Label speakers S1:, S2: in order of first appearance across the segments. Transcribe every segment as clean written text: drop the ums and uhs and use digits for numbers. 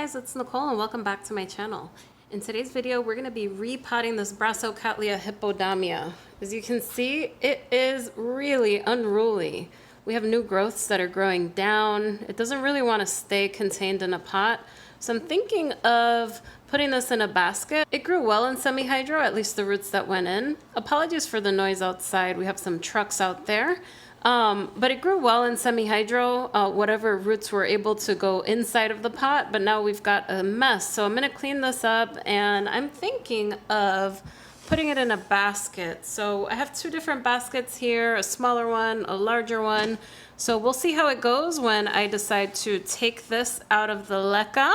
S1: guys, it's Nicole and welcome back to my channel. In today's video, we're going to be repotting this Cattleya Hippodamia. As you can see, it is really unruly. We have new growths that are growing down. It doesn't really want to stay contained in a pot. So I'm thinking of putting this in a basket. It grew well in semi-hydro, at least the roots that went in. Apologies for the noise outside. We have some trucks out there. But it grew well in semi-hydro, whatever roots were able to go inside of the pot, but now we've got a mess. So I'm gonna clean this up and I'm thinking of putting it in a basket. So I have two different baskets here, a smaller one, a larger one. So we'll see how it goes when I decide to take this out of the Leca,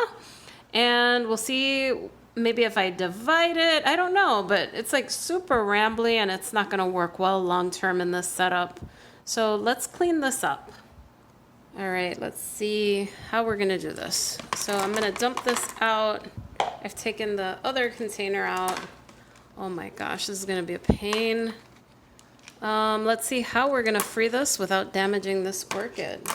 S1: and we'll see maybe if I divide it, I don't know, but it's like super rambly and it's not gonna work well long-term in this setup. So let's clean this up. All right, let's see how we're gonna do this. So I'm gonna dump this out. I've taken the other container out. Oh my gosh, this is gonna be a pain. Let's see how we're gonna free this without damaging this orchid.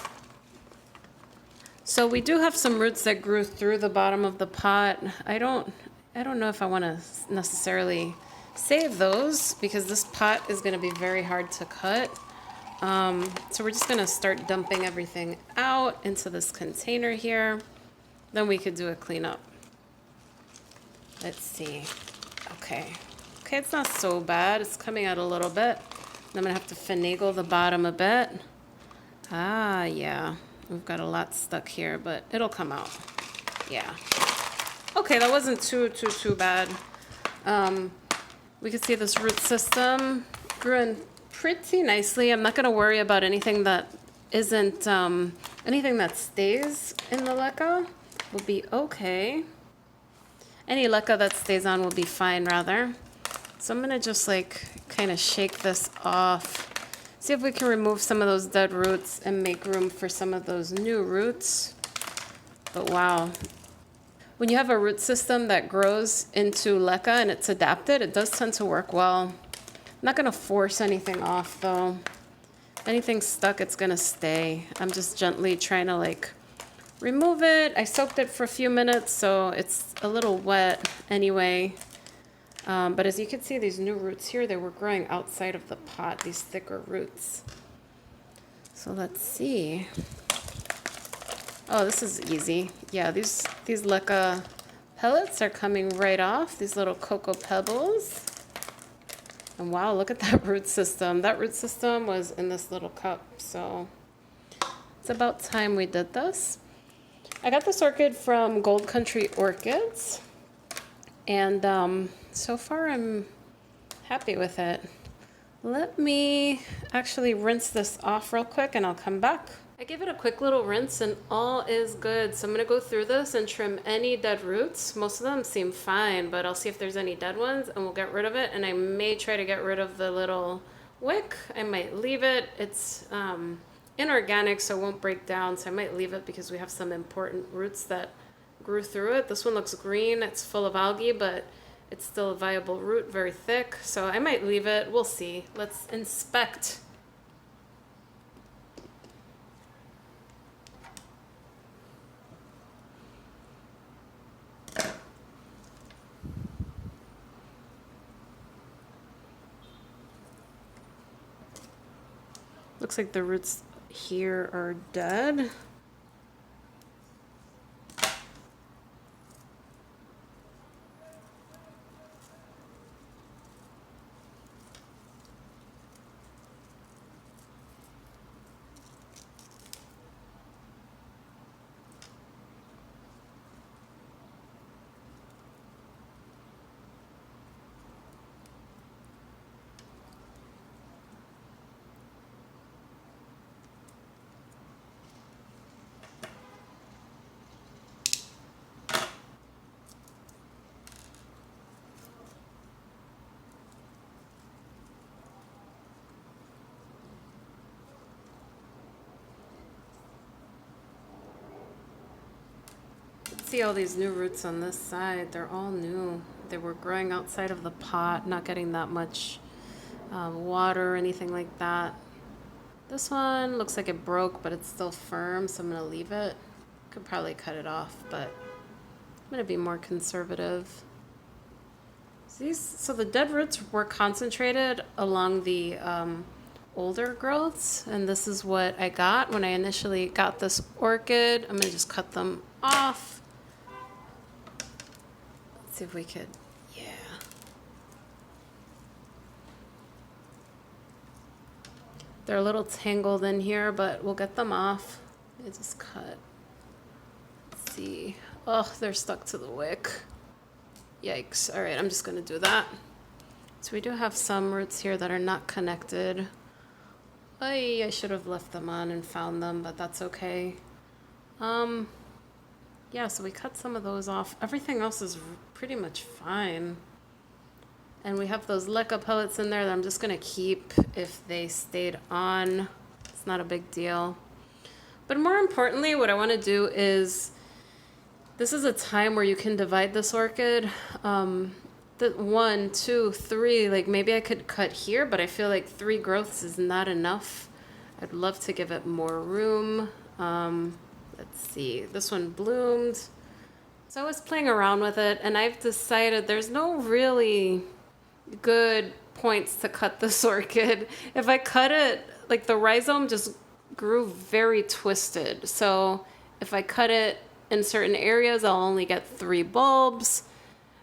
S1: So we do have some roots that grew through the bottom of the pot. I don't know if I wanna necessarily save those because this pot is gonna be very hard to cut. So we're just gonna start dumping everything out into this container here. Then we could do a cleanup. Let's see. Okay, it's not so bad. It's coming out a little bit. I'm gonna have to finagle the bottom a bit. Ah, yeah. We've got a lot stuck here, but it'll come out. Yeah. Okay, that wasn't too bad. We can see this root system grew in pretty nicely. I'm not going to worry about anything that isn't, anything that stays in the Leca will be okay. Any Leca that stays on will be fine, rather. So I'm going to just like kind of shake this off. See if we can remove some of those dead roots and make room for some of those new roots. But wow. When you have a root system that grows into Leca and it's adapted, it does tend to work well. I'm not gonna force anything off though. If anything's stuck, it's gonna stay. I'm just gently trying to like remove it. I soaked it for a few minutes, so it's a little wet anyway. But as you can see, these new roots here, they were growing outside of the pot, these thicker roots. So let's see. Oh, this is easy. Yeah, these Leca pellets are coming right off, these little cocoa pebbles. And wow, look at that root system. That root system was in this little cup, so it's about time we did this. I got this orchid from Gold Country Orchids, and so far I'm happy with it. Let me actually rinse this off real quick and I'll come back. I gave it a quick little rinse and all is good. So I'm gonna go through this and trim any dead roots. Most of them seem fine, but I'll see if there's any dead ones and we'll get rid of it. And I may try to get rid of the little wick. I might leave it. It's inorganic, so it won't break down. So I might leave it because we have some important roots that grew through it. This one looks green. It's full of algae, but it's still a viable root, very thick. So I might leave it. We'll see. Let's inspect. Looks like the roots here are dead. See all these new roots on this side. They're all new. They were growing outside of the pot, not getting that much water or anything like that. This one looks like it broke, but it's still firm, so I'm gonna leave it. Could probably cut it off, but gonna be more conservative. So the dead roots were concentrated along the older growths, and this is what I got when I initially got this orchid. I'm gonna just cut them off. Let's see if we could, yeah. They're a little tangled in here, but we'll get them off. I just cut. Let's see. Oh, they're stuck to the wick. Yikes. All right, I'm just gonna do that. So we do have some roots here that are not connected. I should have left them on and found them, but that's okay. Yeah, so we cut some of those off. Everything else is pretty much fine. And we have those Leca pellets in there that I'm just gonna keep if they stayed on. It's not a big deal. But more importantly, what I wanna do is, this is a time where you can divide this orchid. The 1, 2, 3, like maybe I could cut here, but I feel like 3 growths is not enough. I'd love to give it more room. Let's see, this one bloomed. So I was playing around with it, and I've decided there's no really good points to cut this orchid. If I cut it, like the rhizome just grew very twisted. So if I cut it in certain areas, I'll only get 3 bulbs.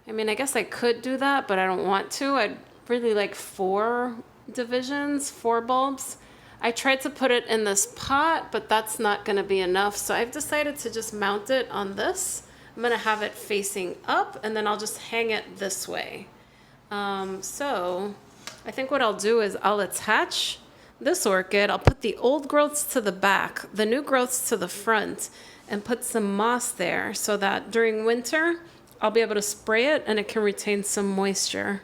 S1: I mean, I guess I could do that, but I don't want to. I'd really like 4 divisions, 4 bulbs. I tried to put it in this pot, but that's not gonna be enough. So I've decided to just mount it on this. I'm gonna have it facing up, and then I'll just hang it this way. So I think what I'll do is I'll attach this orchid. I'll put the old growths to the back, the new growths to the front, and put some moss there so that during winter, I'll be able to spray it and it can retain some moisture.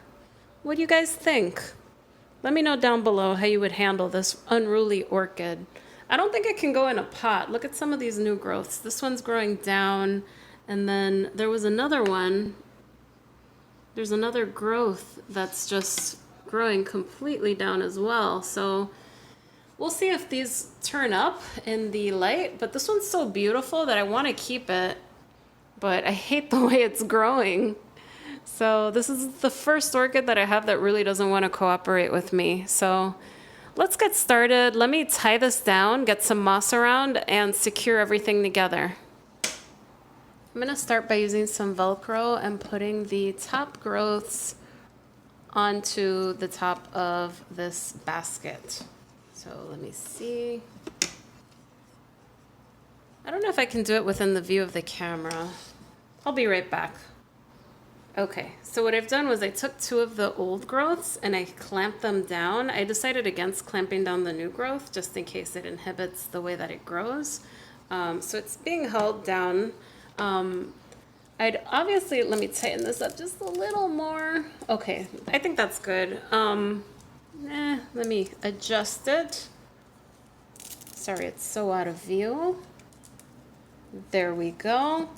S1: What do you guys think? Let me know down below how you would handle this unruly orchid. I don't think it can go in a pot. Look at some of these new growths. This one's growing down, and then there was another one. There's another growth that's just growing completely down as well. So we'll see if these turn up in the light, but this one's so beautiful that I want to keep it, but I hate the way it's growing. So this is the first orchid that I have that really doesn't want to cooperate with me. So let's get started. Let me tie this down, get some moss around, and secure everything together. I'm going to start by using some Velcro and putting the top growths onto the top of this basket. So let me see. I don't know if I can do it within the view of the camera. I'll be right back. Okay, so what I've done was I took 2 of the old growths and I clamped them down. I decided against clamping down the new growth just in case it inhibits the way that it grows. So it's being held down. I'd obviously, let me tighten this up just a little more. Okay, I think that's good. Let me adjust it. Sorry, it's so out of view. There we go.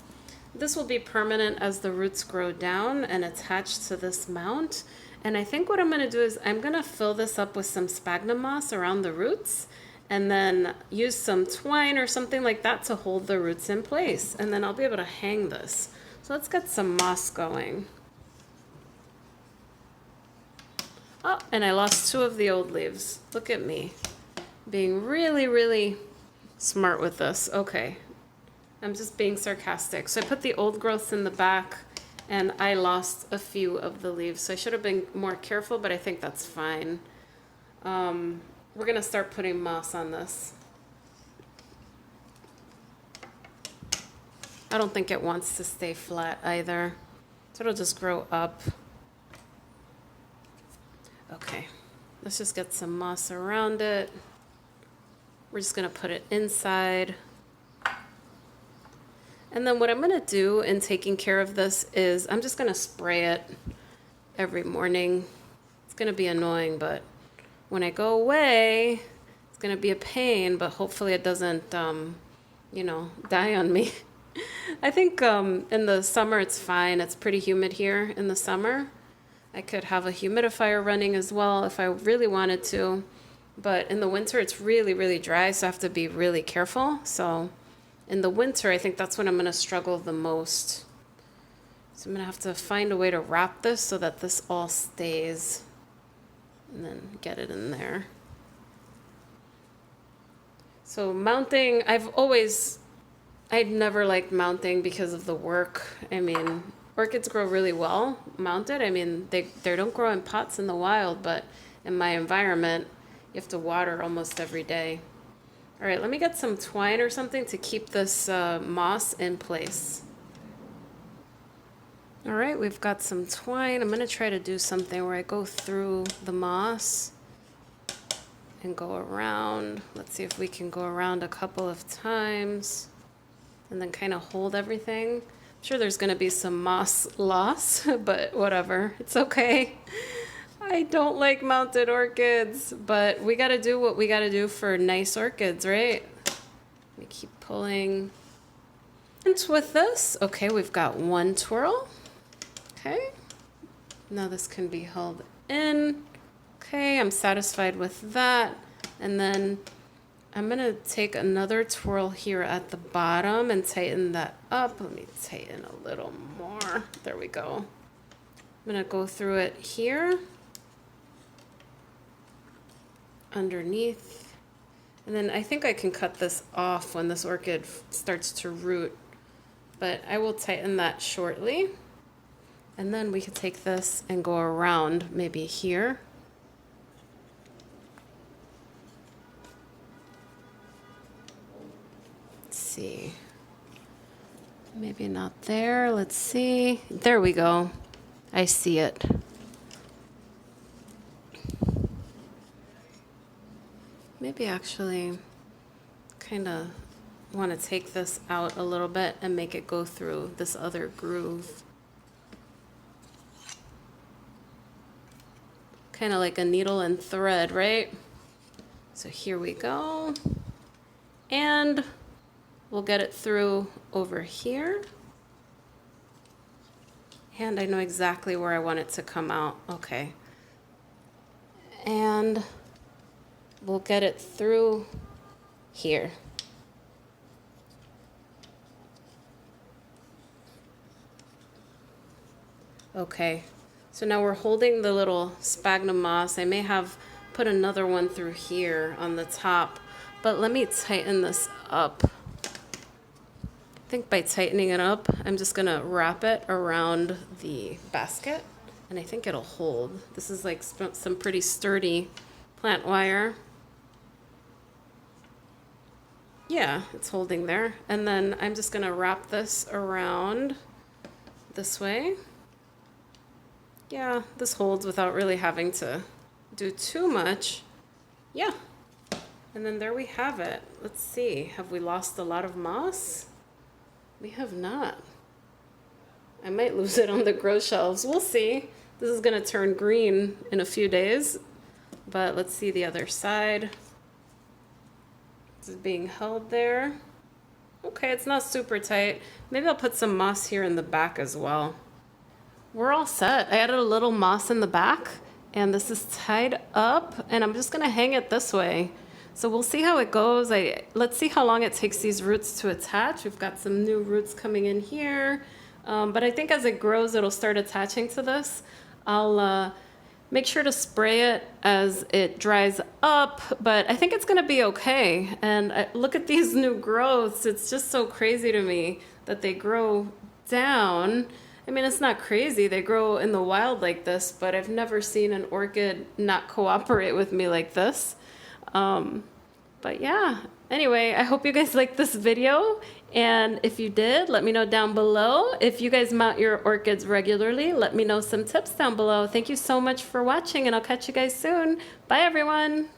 S1: This will be permanent as the roots grow down and attach to this mount. And I think what I'm going to do is I'm going to fill this up with some sphagnum moss around the roots, and then use some twine or something like that to hold the roots in place. And then I'll be able to hang this. So let's get some moss going. Oh, and I lost 2 of the old leaves. Look at me being really, really smart with this. Okay. I'm just being sarcastic. So I put the old growths in the back, and I lost a few of the leaves. So I should have been more careful, but I think that's fine. We're going to start putting moss on this. I don't think it wants to stay flat either. So it'll just grow up. Okay, let's just get some moss around it. We're just going to put it inside. And then what I'm going to do in taking care of this is I'm just going to spray it every morning. It's going to be annoying, but when I go away, it's going to be a pain, but hopefully it doesn't, you know, die on me. I think in the summer it's fine. It's pretty humid here in the summer. I could have a humidifier running as well if I really wanted to. But in the winter it's really, really dry, so I have to be really careful. So in the winter, I think that's when I'm going to struggle the most. So I'm gonna have to find a way to wrap this so that this all stays, and then get it in there. So mounting, I'd never liked mounting because of the work. I mean, orchids grow really well mounted. I mean, they don't grow in pots in the wild, but in my environment, you have to water almost every day. All right, let me get some twine or something to keep this moss in place. All right, we've got some twine. I'm gonna try to do something where I go through the moss and go around. Let's see if we can go around a couple of times and then kind of hold everything. I'm sure there's gonna be some moss loss, but whatever, it's okay. I don't like mounted orchids, but we gotta do what we gotta do for nice orchids, right? Let me keep pulling. And with this, okay, we've got one twirl. Okay, now this can be held in. Okay, I'm satisfied with that. And then I'm gonna take another twirl here at the bottom and tighten that up. Let me tighten a little more. There we go. I'm gonna go through it here, underneath. And then I think I can cut this off when this orchid starts to root, but I will tighten that shortly. And then we can take this and go around maybe here. Let's see. Maybe not there. Let's see. There we go. I see it. Maybe actually kind of want to take this out a little bit and make it go through this other groove. Kind of like a needle and thread, right? So here we go. And we'll get it through over here. And I know exactly where I want it to come out. Okay. And we'll get it through here. Okay. So now we're holding the little sphagnum moss. I may have put another one through here on the top, but let me tighten this up. I think by tightening it up, I'm just gonna wrap it around the basket, and I think it'll hold. This is like some pretty sturdy plant wire. Yeah, it's holding there. And then I'm just gonna wrap this around this way. Yeah, this holds without really having to do too much. Yeah, and then there we have it. Let's see, have we lost a lot of moss? We have not. I might lose it on the grow shelves. We'll see. This is gonna turn green in a few days, but let's see the other side. This is being held there. Okay, it's not super tight. Maybe I'll put some moss here in the back as well. We're all set. I added a little moss in the back, and this is tied up, and I'm just gonna hang it this way. So we'll see how it goes. Let's see how long it takes these roots to attach. We've got some new roots coming in here, but I think as it grows, it'll start attaching to this. I'll make sure to spray it as it dries up, but I think it's gonna be okay. And look at these new growths. It's just so crazy to me that they grow down. I mean, it's not crazy. They grow in the wild like this, but I've never seen an orchid not cooperate with me like this. But yeah, anyway, I hope you guys liked this video. And if you did, let me know down below. If you guys mount your orchids regularly, let me know some tips down below. Thank you so much for watching, and I'll catch you guys soon. Bye, everyone.